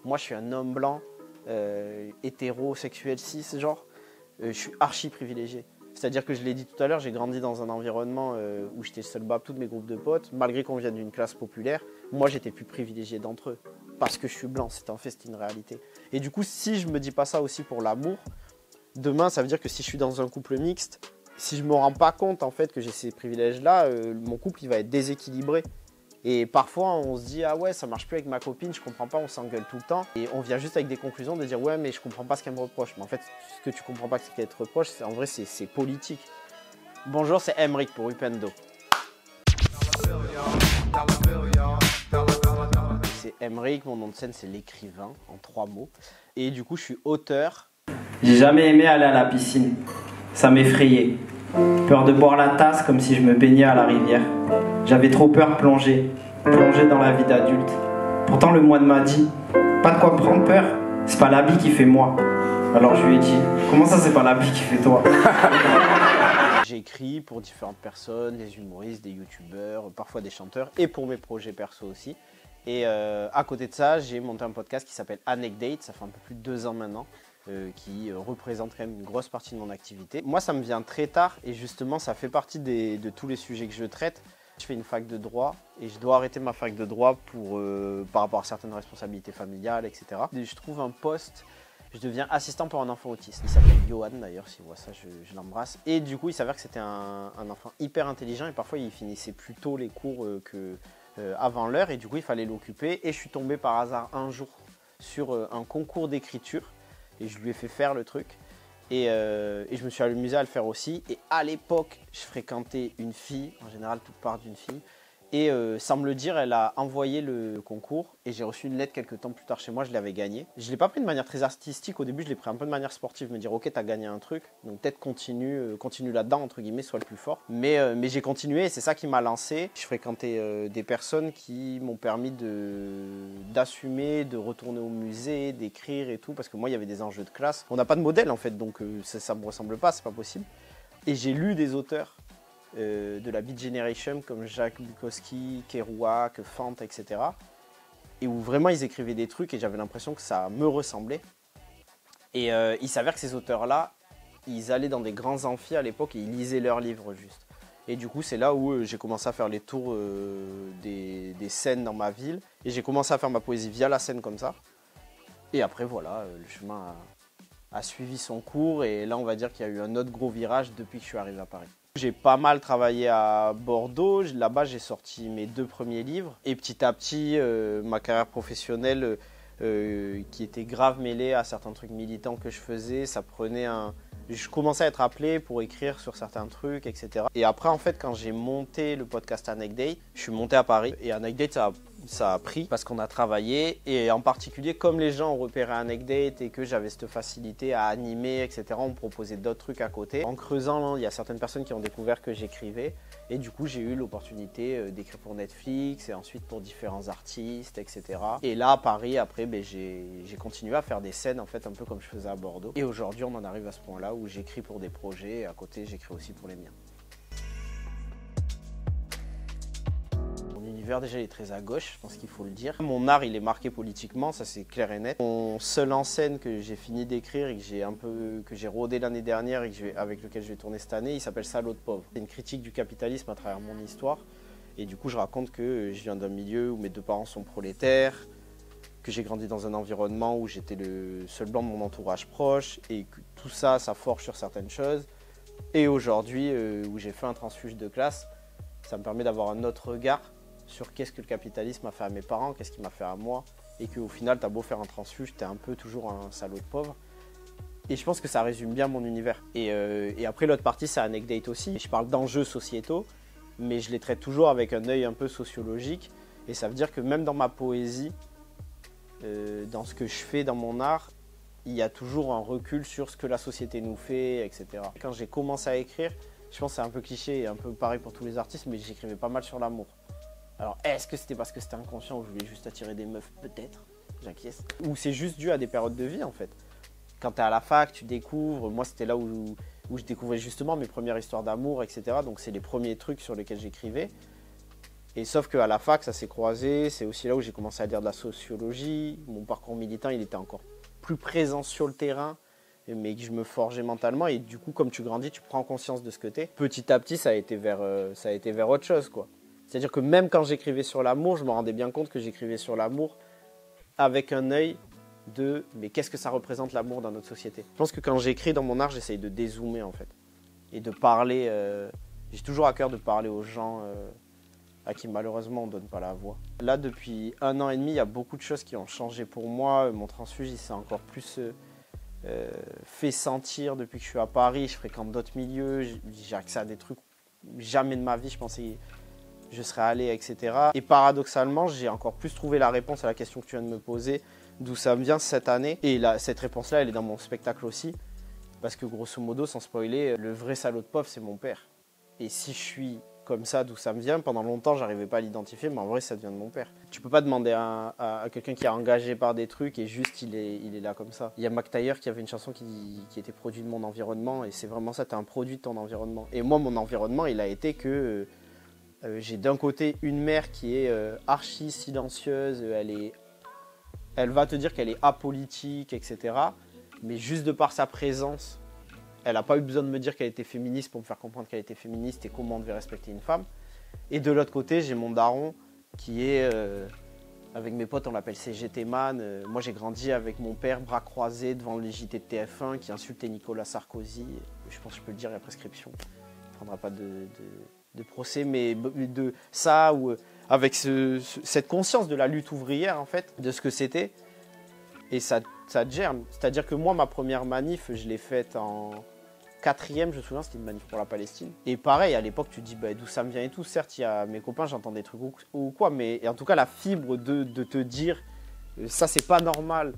Moi, je suis un homme blanc, hétérosexuel, cis, genre. Je suis archi privilégié. C'est-à-dire que je l'ai dit tout à l'heure, j'ai grandi dans un environnement où j'étais le seul bas de tous mes groupes de potes. Malgré qu'on vienne d'une classe populaire, moi, j'étais plus privilégié d'entre eux. Parce que je suis blanc, c'est un fait, c'est une réalité. Et du coup, si je me dis pas ça aussi pour l'amour, demain, ça veut dire que si je suis dans un couple mixte, si je me rends pas compte en fait que j'ai ces privilèges-là, mon couple il va être déséquilibré. Et parfois, on se dit ah ouais, ça marche plus avec ma copine, je comprends pas, on s'engueule tout le temps. Et on vient juste avec des conclusions de dire ouais, mais je comprends pas ce qu'elle me reproche. Mais en fait, ce que tu comprends pas ce qu'elle te reproche, en vrai, c'est politique. Bonjour, c'est Emric pour Upendo. C'est Emric, mon nom de scène c'est l'écrivain en 3 mots. Et du coup, je suis auteur. J'ai jamais aimé aller à la piscine. Ça m'effrayait. Peur de boire la tasse comme si je me baignais à la rivière. J'avais trop peur de plonger dans la vie d'adulte. Pourtant le moine m'a dit, pas de quoi me prendre peur, c'est pas l'habit qui fait moi. Alors je lui ai dit, comment ça c'est pas l'habit qui fait toi? J'écris pour différentes personnes, des humoristes, des youtubeurs, parfois des chanteurs et pour mes projets perso aussi. Et à côté de ça, j'ai monté un podcast qui s'appelle Anecdate, ça fait un peu plus de 2 ans maintenant. Qui représente quand même une grosse partie de mon activité. Moi, ça me vient très tard et justement, ça fait partie de tous les sujets que je traite. Je fais une fac de droit et je dois arrêter ma fac de droit par rapport à certaines responsabilités familiales, etc. Et je trouve un poste, je deviens assistant pour un enfant autiste. Il s'appelle Johan d'ailleurs, s'il voit ça, je l'embrasse. Et du coup, il s'avère que c'était un enfant hyper intelligent et parfois, il finissait plus tôt les cours avant l'heure et du coup, il fallait l'occuper. Et je suis tombé par hasard un jour sur un concours d'écriture. Et je lui ai fait faire le truc. Et je me suis amusé à le faire aussi. Et à l'époque, je fréquentais une fille. En général, toute part d'une fille. Et sans me le dire, elle a envoyé le concours. Et j'ai reçu une lettre quelques temps plus tard chez moi. Je l'avais gagné. Je ne l'ai pas pris de manière très artistique. Au début, je l'ai pris un peu de manière sportive. Me dire, ok, t'as gagné un truc. Donc peut-être continue là-dedans, entre guillemets, sois le plus fort. Mais j'ai continué et c'est ça qui m'a lancé. Je fréquentais des personnes qui m'ont permis d'assumer, de retourner au musée, d'écrire et tout. Parce que moi, il y avait des enjeux de classe. On n'a pas de modèle en fait. Donc ça ne me ressemble pas, c'est pas possible. Et j'ai lu des auteurs de la Beat Generation comme Jacques Bukowski, Kerouac, Fante, etc. Et où vraiment ils écrivaient des trucs et j'avais l'impression que ça me ressemblait. Et il s'avère que ces auteurs-là, ils allaient dans des grands amphis à l'époque et ils lisaient leurs livres juste. Et du coup, c'est là où j'ai commencé à faire les tours des scènes dans ma ville. Et j'ai commencé à faire ma poésie via la scène comme ça. Et après, voilà, le chemin a suivi son cours. Et là, on va dire qu'il y a eu un autre gros virage depuis que je suis arrivé à Paris. J'ai pas mal travaillé à Bordeaux. Là-bas, j'ai sorti mes 2 premiers livres. Et petit à petit, ma carrière professionnelle, qui était grave mêlée à certains trucs militants que je faisais, ça prenait je commençais à être appelé pour écrire sur certains trucs, etc. Et après, en fait, quand j'ai monté le podcast Anecdate, je suis monté à Paris. Et Anecdate, ça a pris parce qu'on a travaillé. Et en particulier, comme les gens ont repéré Anecdate et que j'avais cette facilité à animer, etc., on me proposait d'autres trucs à côté. En creusant, il y a certaines personnes qui ont découvert que j'écrivais. Et du coup, j'ai eu l'opportunité d'écrire pour Netflix et ensuite pour différents artistes, etc. Et là, à Paris, après, j'ai continué à faire des scènes, en fait, un peu comme je faisais à Bordeaux. Et aujourd'hui, on en arrive à ce point-là où j'écris pour des projets et à côté, j'écris aussi pour les miens. Mon univers, déjà, il est très à gauche, je pense qu'il faut le dire. Mon art, il est marqué politiquement, ça c'est clair et net. Mon seul en scène que j'ai fini d'écrire et que j'ai rodé l'année dernière et avec lequel je vais tourner cette année, il s'appelle Salaud de pauvre. C'est une critique du capitalisme à travers mon histoire. Et du coup, je raconte que je viens d'un milieu où mes 2 parents sont prolétaires, que j'ai grandi dans un environnement où j'étais le seul blanc de mon entourage proche et que tout ça, ça forge sur certaines choses. Et aujourd'hui, où j'ai fait un transfuge de classe, ça me permet d'avoir un autre regard sur qu'est-ce que le capitalisme a fait à mes parents, qu'est-ce qu'il m'a fait à moi, et qu'au final, t'as beau faire un transfuge, t'es un peu toujours un salaud de pauvre. Et je pense que ça résume bien mon univers. Et après, l'autre partie, c'est Anecdate aussi. Je parle d'enjeux sociétaux, mais je les traite toujours avec un œil un peu sociologique. Et ça veut dire que même dans ma poésie, dans ce que je fais dans mon art, il y a toujours un recul sur ce que la société nous fait, etc. Quand j'ai commencé à écrire, je pense que c'est un peu cliché et un peu pareil pour tous les artistes, mais j'écrivais pas mal sur l'amour. Alors, est-ce que c'était parce que c'était inconscient ou je voulais juste attirer des meufs? Peut-être, j'acquiesce. Ou c'est juste dû à des périodes de vie, en fait. Quand t'es à la fac, tu découvres. Moi, c'était là où je découvrais justement mes premières histoires d'amour, etc. Donc, c'est les premiers trucs sur lesquels j'écrivais. Et sauf qu'à la fac, ça s'est croisé. C'est aussi là où j'ai commencé à lire de la sociologie. Mon parcours militant, il était encore plus présent sur le terrain, mais que je me forgeais mentalement. Et du coup, comme tu grandis, tu prends conscience de ce que t'es. Petit à petit, ça a été vers autre chose, quoi. C'est-à-dire que même quand j'écrivais sur l'amour, je me rendais bien compte que j'écrivais sur l'amour avec un œil de mais qu'est-ce que ça représente l'amour dans notre société. Je pense que quand j'écris dans mon art, j'essaye de dézoomer en fait. Et de parler, j'ai toujours à cœur de parler aux gens à qui malheureusement on ne donne pas la voix. Là, depuis 1 an et demi, il y a beaucoup de choses qui ont changé pour moi. Mon transfuge, il s'est encore plus fait sentir depuis que je suis à Paris. Je fréquente d'autres milieux, j'ai accès à des trucs jamais de ma vie je pensais je serais allé, etc. Et paradoxalement, j'ai encore plus trouvé la réponse à la question que tu viens de me poser, d'où ça me vient cette année. Et là, cette réponse-là, elle est dans mon spectacle aussi. Parce que grosso modo, sans spoiler, le vrai salaud de pauvre, c'est mon père. Et si je suis comme ça, d'où ça me vient, pendant longtemps, j'arrivais pas à l'identifier, mais en vrai, ça vient de mon père. Tu peux pas demander à quelqu'un qui est engagé par des trucs et juste il est là comme ça. Il y a Mac Taylor qui avait une chanson qui était produite de mon environnement, et c'est vraiment ça, t'es un produit de ton environnement. Et moi, mon environnement, il a été que j'ai d'un côté une mère qui est archi silencieuse, elle va te dire qu'elle est apolitique, etc. Mais juste de par sa présence, elle n'a pas eu besoin de me dire qu'elle était féministe pour me faire comprendre qu'elle était féministe et comment on devait respecter une femme. Et de l'autre côté, j'ai mon daron qui est, avec mes potes, on l'appelle CGT Man. Moi, j'ai grandi avec mon père, bras croisés, devant le JT de TF1, qui insultait Nicolas Sarkozy. Je pense que je peux le dire, il y a prescription. Il ne prendra pas de procès, mais de ça, ou avec cette conscience de la lutte ouvrière, en fait, de ce que c'était. Et ça te germe. C'est-à-dire que moi, ma première manif, je l'ai faite en 4e, je me souviens, c'était une manif pour la Palestine. Et pareil, à l'époque, tu te dis d'où ça me vient et tout. Certes, il y a mes copains, j'entends des trucs ou quoi, mais en tout cas, la fibre de te dire ça, c'est pas normal.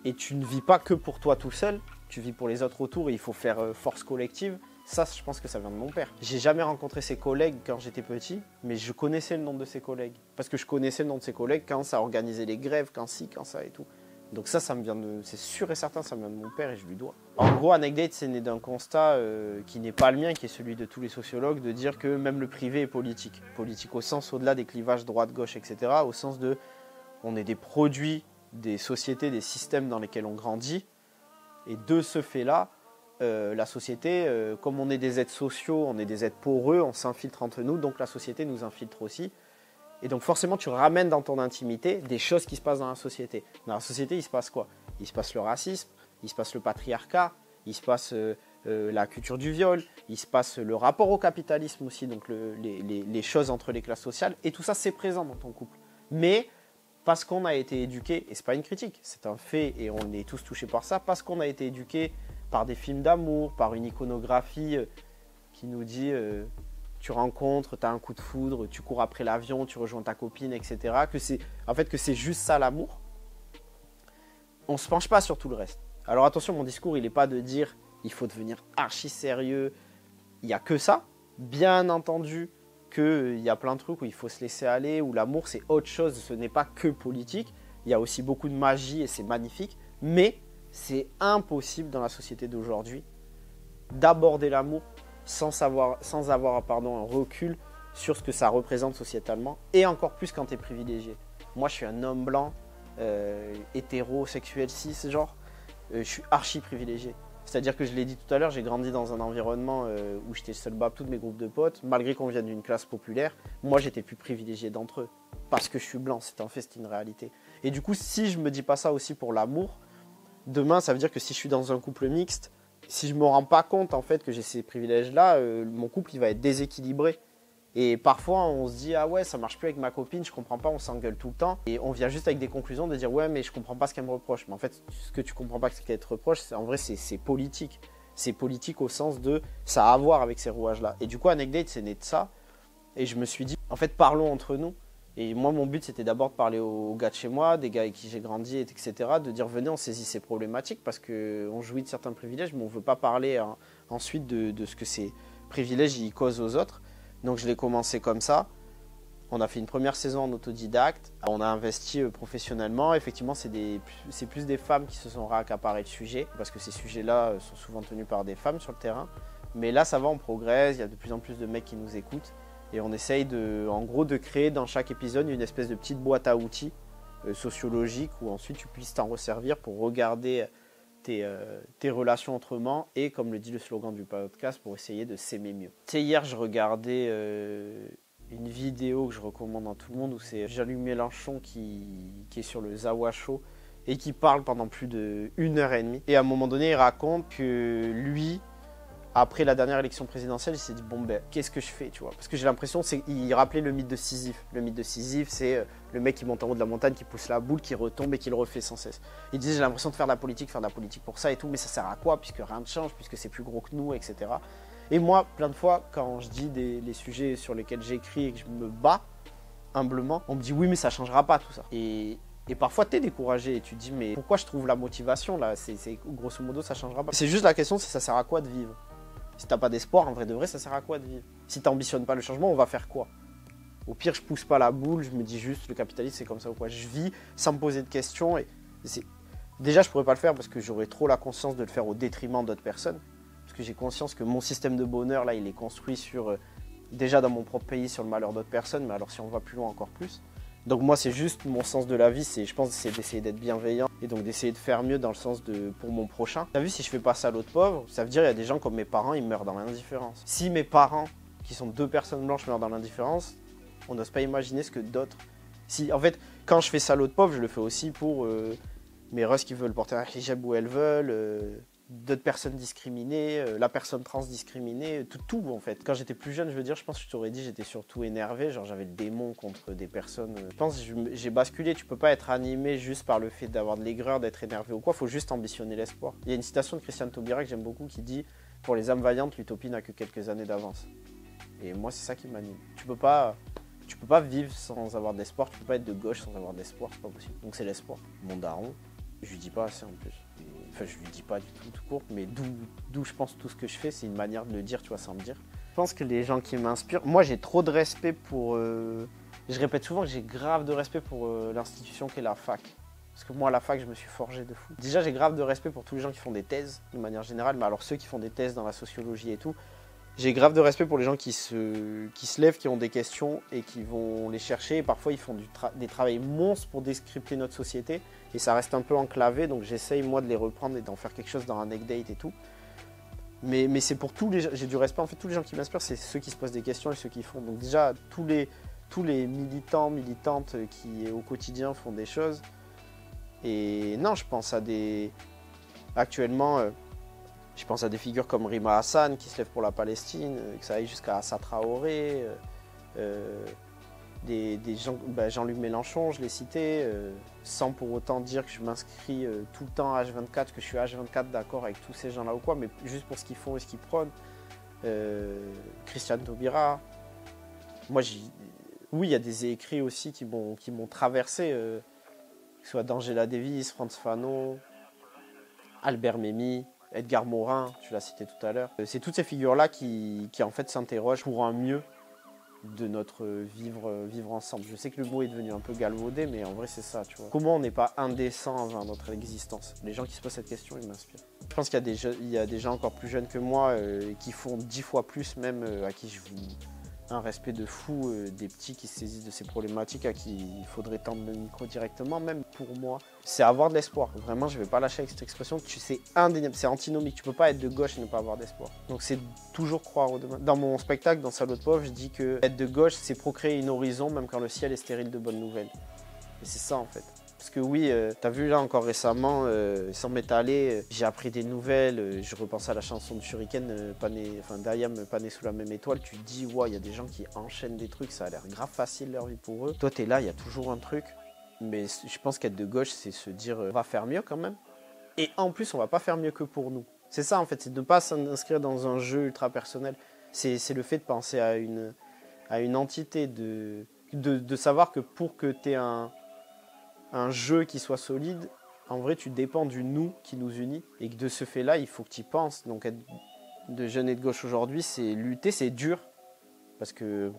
Et tu ne vis pas que pour toi tout seul, tu vis pour les autres autour et il faut faire force collective. Ça, je pense que ça vient de mon père. J'ai jamais rencontré ses collègues quand j'étais petit, mais je connaissais le nom de ses collègues. Parce que je connaissais le nom de ses collègues quand ça organisait les grèves, quand ci, quand ça et tout. Donc ça me vient de... C'est sûr et certain, ça me vient de mon père et je lui dois. En gros, Anecdate, c'est né d'un constat qui n'est pas le mien, qui est celui de tous les sociologues, de dire que même le privé est politique. Politique au sens au-delà des clivages droite-gauche, etc. Au sens de... On est des produits des sociétés, des systèmes dans lesquels on grandit. Et de ce fait-là, la société, comme on est des êtres sociaux, on est des êtres poreux, on s'infiltre entre nous, donc la société nous infiltre aussi. Et donc forcément, tu ramènes dans ton intimité des choses qui se passent dans la société. Dans la société, il se passe quoi? Il se passe le racisme, il se passe le patriarcat, il se passe la culture du viol, il se passe le rapport au capitalisme aussi, donc les choses entre les classes sociales. Et tout ça, c'est présent dans ton couple. Mais parce qu'on a été éduqué, et c'est pas une critique, c'est un fait, et on est tous touchés par ça, parce qu'on a été éduqué par des films d'amour, par une iconographie qui nous dit tu rencontres, tu as un coup de foudre, tu cours après l'avion, tu rejoins ta copine, etc. Que c'est juste ça l'amour. On ne se penche pas sur tout le reste. Alors attention, mon discours, il n'est pas de dire il faut devenir archi sérieux, il n'y a que ça. Bien entendu qu'il y a plein de trucs où il faut se laisser aller, où l'amour c'est autre chose, ce n'est pas que politique. Il y a aussi beaucoup de magie et c'est magnifique, mais c'est impossible dans la société d'aujourd'hui d'aborder l'amour sans avoir un recul sur ce que ça représente sociétalement, et encore plus quand tu es privilégié. Moi, je suis un homme blanc, hétérosexuel, cis, genre, je suis archi privilégié. C'est-à-dire que je l'ai dit tout à l'heure, j'ai grandi dans un environnement où j'étais seul bas, tous mes groupes de potes, malgré qu'on vienne d'une classe populaire, moi j'étais plus privilégié d'entre eux, parce que je suis blanc, c'est un fait, c'est une réalité. Et du coup, si je me dis pas ça aussi pour l'amour, demain, ça veut dire que si je suis dans un couple mixte, si je me rends pas compte en fait que j'ai ces privilèges-là, mon couple il va être déséquilibré. Et parfois on se dit ah ouais ça marche plus avec ma copine, je comprends pas, on s'engueule tout le temps. Et on vient juste avec des conclusions de dire ouais mais je comprends pas ce qu'elle me reproche. Mais en fait ce que tu comprends pas ce qu'elle te reproche, en vrai c'est politique. C'est politique au sens de ça a à voir avec ces rouages-là. Et du coup Anecdate c'est né de ça. Et je me suis dit en fait parlons entre nous. Et moi, mon but, c'était d'abord de parler aux gars de chez moi, des gars avec qui j'ai grandi, etc. De dire, venez, on saisit ces problématiques parce qu'on jouit de certains privilèges, mais on ne veut pas parler ensuite de ce que ces privilèges ils causent aux autres. Donc, je l'ai commencé comme ça. On a fait une première saison en autodidacte. On a investi professionnellement. Effectivement, c'est plus des femmes qui se sont réaccaparées le sujet parce que ces sujets-là sont souvent tenus par des femmes sur le terrain. Mais là, ça va, on progresse. Il y a de plus en plus de mecs qui nous écoutent. Et on essaye en gros de créer dans chaque épisode une espèce de petite boîte à outils sociologique où ensuite tu puisses t'en resservir pour regarder tes relations autrement et, comme le dit le slogan du podcast, pour essayer de s'aimer mieux. Tu sais, hier, je regardais une vidéo que je recommande à tout le monde où c'est Jean-Luc Mélenchon qui est sur le Zawa Show et qui parle pendant plus d'1h30. Et à un moment donné, il raconte que lui, après la dernière élection présidentielle, il s'est dit bon ben qu'est-ce que je fais, tu vois, parce que j'ai l'impression qu'il rappelait le mythe de Sisyphe. Le mythe de Sisyphe, c'est le mec qui monte en haut de la montagne, qui pousse la boule, qui retombe et qui le refait sans cesse. Il disait j'ai l'impression de faire de la politique pour ça et tout, mais ça sert à quoi puisque rien ne change, puisque c'est plus gros que nous, etc. Et moi, plein de fois, quand je dis les sujets sur lesquels j'écris et que je me bats humblement, on me dit oui mais ça changera pas tout ça. Et parfois t'es découragé et tu te dis mais pourquoi je trouve la motivation là, c'est grosso modo ça changera pas. C'est juste la question, c'est ça sert à quoi de vivre. Si t'as pas d'espoir, en vrai de vrai, ça sert à quoi de vivre? Si t'ambitionnes pas le changement, on va faire quoi? Au pire, je pousse pas la boule, je me dis juste le capitalisme c'est comme ça ou quoi. Je vis sans me poser de questions déjà je pourrais pas le faire parce que j'aurais trop la conscience de le faire au détriment d'autres personnes. Parce que j'ai conscience que mon système de bonheur là, il est construit sur déjà dans mon propre pays sur le malheur d'autres personnes, mais alors si on va plus loin encore plus. Donc moi c'est juste mon sens de la vie, je pense c'est d'essayer d'être bienveillant et donc d'essayer de faire mieux dans le sens pour mon prochain. T'as vu, si je fais pas ça à l'autre pauvre, ça veut dire il y a des gens comme mes parents, ils meurent dans l'indifférence. Si mes parents, qui sont 2 personnes blanches, meurent dans l'indifférence, on n'ose pas imaginer ce que d'autres... Si, en fait, quand je fais ça à l'autre pauvre, je le fais aussi pour mes russes qui veulent porter un hijab où elles veulent, d'autres personnes discriminées, la personne trans discriminée, tout en fait. Quand j'étais plus jeune, je veux dire, je pense que je t'aurais dit, j'étais surtout énervé, genre j'avais le démon contre des personnes. Je pense que j'ai basculé, tu peux pas être animé juste par le fait d'avoir de l'aigreur, d'être énervé ou quoi, faut juste ambitionner l'espoir. Il y a une citation de Christiane Taubira que j'aime beaucoup qui dit « Pour les âmes vaillantes, l'utopie n'a que quelques années d'avance ». Et moi, c'est ça qui m'anime. Tu peux pas vivre sans avoir d'espoir, tu peux pas être de gauche sans avoir d'espoir, c'est pas possible. Donc c'est l'espoir. Mon daron, je lui dis pas assez en plus. Enfin, je lui dis pas du tout court, mais d'où je pense tout ce que je fais, c'est une manière de le dire, tu vois, sans me dire. Je pense que les gens qui m'inspirent, moi j'ai trop de respect pour... je répète souvent que j'ai grave de respect pour l'institution qu'est la fac. Parce que moi, à la fac, je me suis forgé de fou. Déjà, j'ai grave de respect pour tous les gens qui font des thèses, de manière générale, mais alors ceux qui font des thèses dans la sociologie et tout, j'ai grave de respect pour les gens qui se lèvent, qui ont des questions et qui vont les chercher. Et parfois, ils font des travaux monstres pour décrypter notre société. Et ça reste un peu enclavé, donc j'essaye moi de les reprendre et d'en faire quelque chose dans un Anecdate et tout. Mais c'est pour tous les gens, j'ai du respect. En fait, tous les gens qui m'inspirent, c'est ceux qui se posent des questions et ceux qui font. Donc déjà, tous les militants, militantes qui au quotidien font des choses. Et non, je pense à actuellement... je pense à des figures comme Rima Hassan qui se lève pour la Palestine, que ça aille jusqu'à Assa Traoré, des gens, Jean-Luc Mélenchon, je l'ai cité, sans pour autant dire que je m'inscris tout le temps à H24, que je suis H24 d'accord avec tous ces gens-là ou quoi, mais juste pour ce qu'ils font et ce qu'ils prônent. Christiane Taubira. Moi, oui, il y a des écrits aussi qui m'ont traversé, que ce soit d'Angela Davis, Frantz Fanon, Albert Memmi, Edgar Morin, tu l'as cité tout à l'heure. C'est toutes ces figures-là qui en fait s'interrogent pour un mieux de notre vivre ensemble. Je sais que le mot est devenu un peu galvaudé, mais en vrai c'est ça, tu vois. Comment on n'est pas indécent envers notre existence? Les gens qui se posent cette question, ils m'inspirent. Je pense qu'il y a des gens encore plus jeunes que moi qui font 10 fois plus même, à qui je vous... un respect de fou, des petits qui se saisissent de ces problématiques, à qui il faudrait tendre le micro directement, même pour moi. C'est avoir de l'espoir. Vraiment, je ne vais pas lâcher avec cette expression. C'est indéniable, c'est antinomique. Tu ne peux pas être de gauche et ne pas avoir d'espoir. Donc c'est toujours croire au demain. Dans mon spectacle, dans Salaud de pauvre, je dis que être de gauche, c'est procréer une horizon, même quand le ciel est stérile de bonnes nouvelles. Et c'est ça en fait. Parce que oui, t'as vu là encore récemment, sans m'étaler, j'ai appris des nouvelles, je repense à la chanson de Shuriken, d'Ayam, pas né sous la même étoile, tu te dis, ouais, il y a des gens qui enchaînent des trucs, ça a l'air grave facile leur vie pour eux. Toi, t'es là, il y a toujours un truc, mais je pense qu'être de gauche, c'est se dire, on va faire mieux quand même. Et en plus, on va pas faire mieux que pour nous. C'est ça en fait, c'est de ne pas s'inscrire dans un jeu ultra personnel. C'est le fait de penser à une entité, de savoir que pour que t'aies un jeu qui soit solide, en vrai tu dépends du nous qui nous unit et que de ce fait là il faut que tu y penses. Donc être de jeune et de gauche aujourd'hui, c'est lutter, c'est dur parce que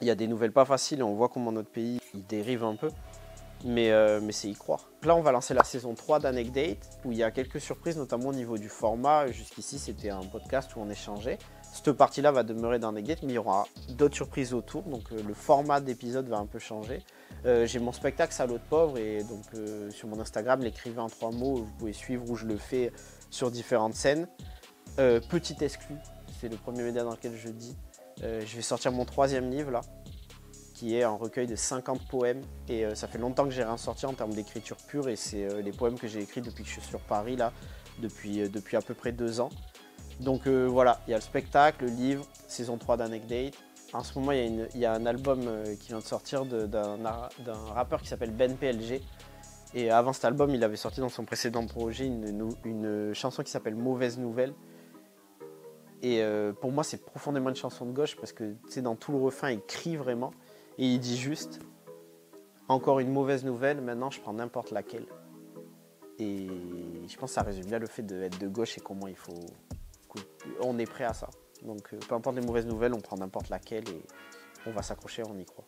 il y a des nouvelles pas faciles et on voit comment notre pays il dérive un peu, mais c'est y croire. Là on va lancer la saison 3 d'Anecdate où il y a quelques surprises, notamment au niveau du format. Jusqu'ici c'était un podcast où on échangeait. Cette partie-là va demeurer dans Anecdate, mais il y aura d'autres surprises autour. Donc le format d'épisode va un peu changer. J'ai mon spectacle Salaud de pauvre et donc sur mon Instagram, l'écrivain en 3 mots, vous pouvez suivre où je le fais sur différentes scènes. Petit exclu, c'est le premier média dans lequel je dis. Je vais sortir mon 3e livre là, qui est un recueil de 50 poèmes. Et ça fait longtemps que j'ai rien sorti en termes d'écriture pure. Et c'est les poèmes que j'ai écrits depuis que je suis sur Paris là, depuis à peu près 2 ans. Donc voilà, il y a le spectacle, le livre, saison 3 d'Anecdate. En ce moment, il y a un album qui vient de sortir d'un rappeur qui s'appelle Ben PLG. Et avant cet album, il avait sorti dans son précédent projet une chanson qui s'appelle Mauvaise Nouvelle. Et pour moi, c'est profondément une chanson de gauche parce que dans tout le refrain, il crie vraiment. Et il dit juste « Encore une mauvaise nouvelle, maintenant je prends n'importe laquelle ». Et je pense que ça résume bien le fait d'être de gauche et comment on est prêt à ça. Donc peu importe les mauvaises nouvelles, on prend n'importe laquelle et on va s'accrocher, on y croit.